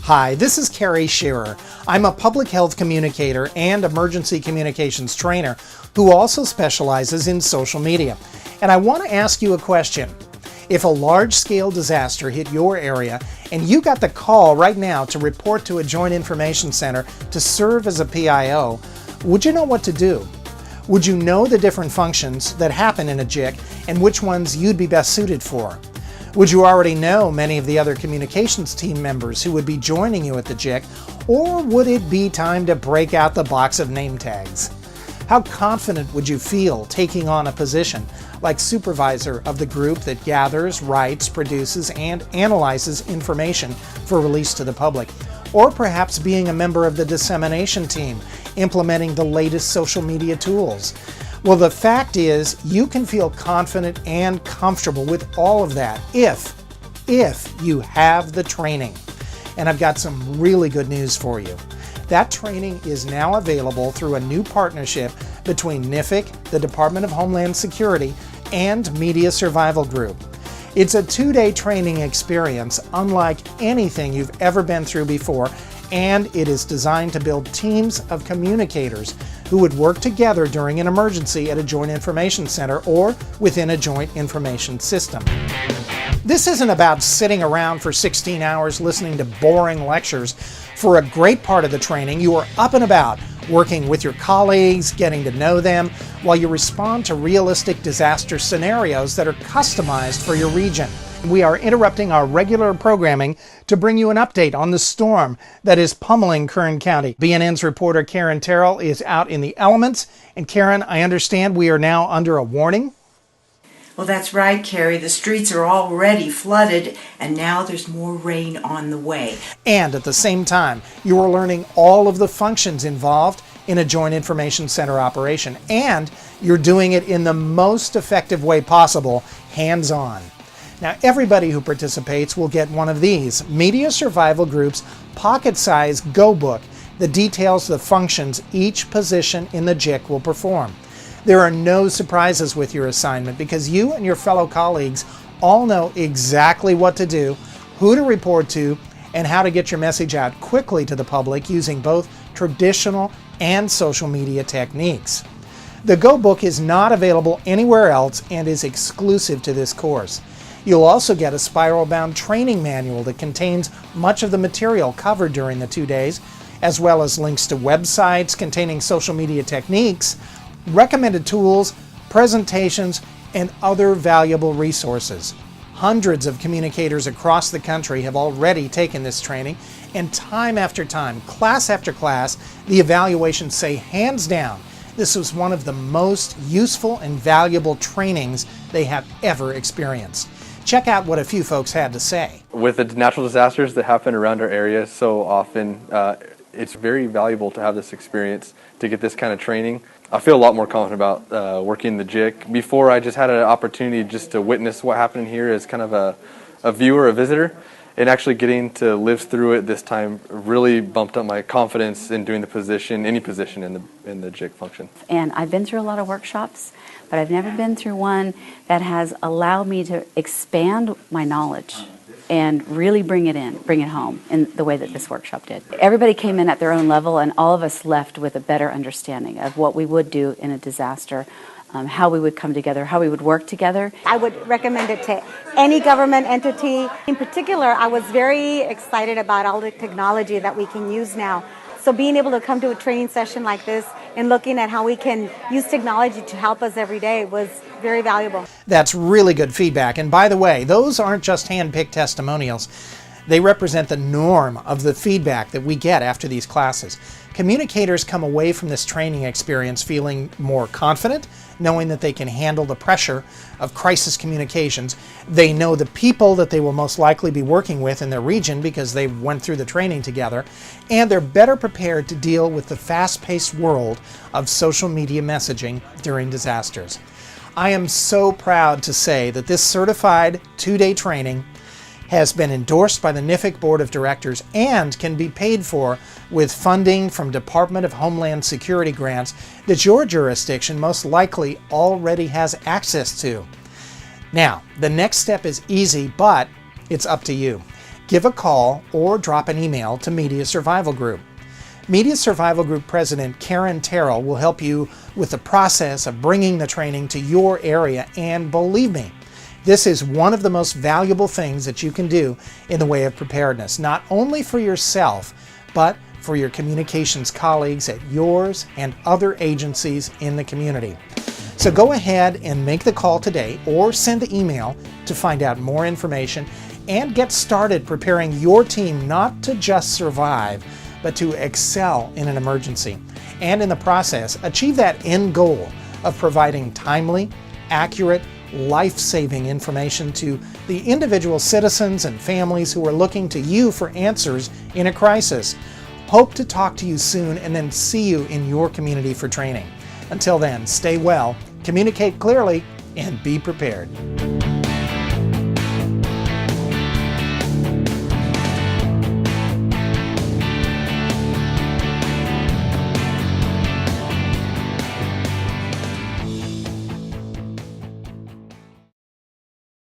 Hi, this is Kerry Shearer. I'm a public health communicator and emergency communications trainer who also specializes in social media. And I want to ask you a question. If a large-scale disaster hit your area and you got the call right now to report to a Joint Information Center to serve as a PIO, would you know what to do? Would you know the different functions that happen in a JIC and which ones you'd be best suited for? Would you already know many of the other communications team members who would be joining you at the JIC, or would it be time to break out the box of name tags? How confident would you feel taking on a position like supervisor of the group that gathers, writes, produces, and analyzes information for release to the public? Or perhaps being a member of the dissemination team, implementing the latest social media tools? Well, the fact is, you can feel confident and comfortable with all of that if you have the training. And I've got some really good news for you. That training is now available through a new partnership between NPHIC, the Department of Homeland Security, and Media Survival Group. It's a 2-day training experience unlike anything you've ever been through before, and it is designed to build teams of communicators who would work together during an emergency at a Joint Information Center or within a Joint Information System. This isn't about sitting around for 16 hours listening to boring lectures. For a great part of the training, you are up and about, working with your colleagues, getting to know them, while you respond to realistic disaster scenarios that are customized for your region. We are interrupting our regular programming to bring you an update on the storm that is pummeling Kern County. BNN's reporter Karen Terrell is out in the elements. And Karen, I understand we are now under a warning? Well, that's right, Kerry. The streets are already flooded, and now there's more rain on the way. And at the same time, you are learning all of the functions involved in a Joint Information Center operation, and you're doing it in the most effective way possible, hands-on. Now, everybody who participates will get one of these, Media Survival Group's pocket-sized Go Book that details the functions each position in the JIC will perform. There are no surprises with your assignment because you and your fellow colleagues all know exactly what to do, who to report to, and how to get your message out quickly to the public using both traditional and social media techniques. The Go Book is not available anywhere else and is exclusive to this course. You'll also get a spiral-bound training manual that contains much of the material covered during the 2 days, as well as links to websites containing social media techniques, recommended tools, presentations, and other valuable resources. Hundreds of communicators across the country have already taken this training, and time after time, class after class, the evaluations say hands down, this was one of the most useful and valuable trainings they have ever experienced. Check out what a few folks had to say. With the natural disasters that happen around our area so often, it's very valuable to have this experience, to get this kind of training. I feel a lot more confident about working the JIC. Before, I just had an opportunity just to witness what happened here as kind of a viewer, a visitor, and actually getting to live through it this time really bumped up my confidence in doing the position, any position in the JIC function. And I've been through a lot of workshops, but I've never been through one that has allowed me to expand my knowledge and really bring it home in the way that this workshop did. Everybody came in at their own level, and all of us left with a better understanding of what we would do in a disaster, how we would come together, how we would work together. I would recommend it to any government entity. In particular, I was very excited about all the technology that we can use now. So being able to come to a training session like this and looking at how we can use technology to help us every day was very valuable. That's really good feedback. And by the way, those aren't just hand-picked testimonials. They represent the norm of the feedback that we get after these classes. Communicators come away from this training experience feeling more confident, knowing that they can handle the pressure of crisis communications. They know the people that they will most likely be working with in their region because they went through the training together, and they're better prepared to deal with the fast-paced world of social media messaging during disasters. I am so proud to say that this certified 2-day training has been endorsed by the NPHIC Board of Directors and can be paid for with funding from Department of Homeland Security grants that your jurisdiction most likely already has access to. Now, the next step is easy, but it's up to you. give a call or drop an email to Media Survival Group. Media Survival Group President Karen Terrell will help you with the process of bringing the training to your area, and believe me, this is one of the most valuable things that you can do in the way of preparedness, not only for yourself, but for your communications colleagues at yours and other agencies in the community. So go ahead and make the call today or send the email to find out more information and get started preparing your team not to just survive, but to excel in an emergency, and in the process achieve that end goal of providing timely, accurate, life-saving information to the individual citizens and families who are looking to you for answers in a crisis. Hope to talk to you soon and then see you in your community for training. Until then, stay well, communicate clearly, and be prepared.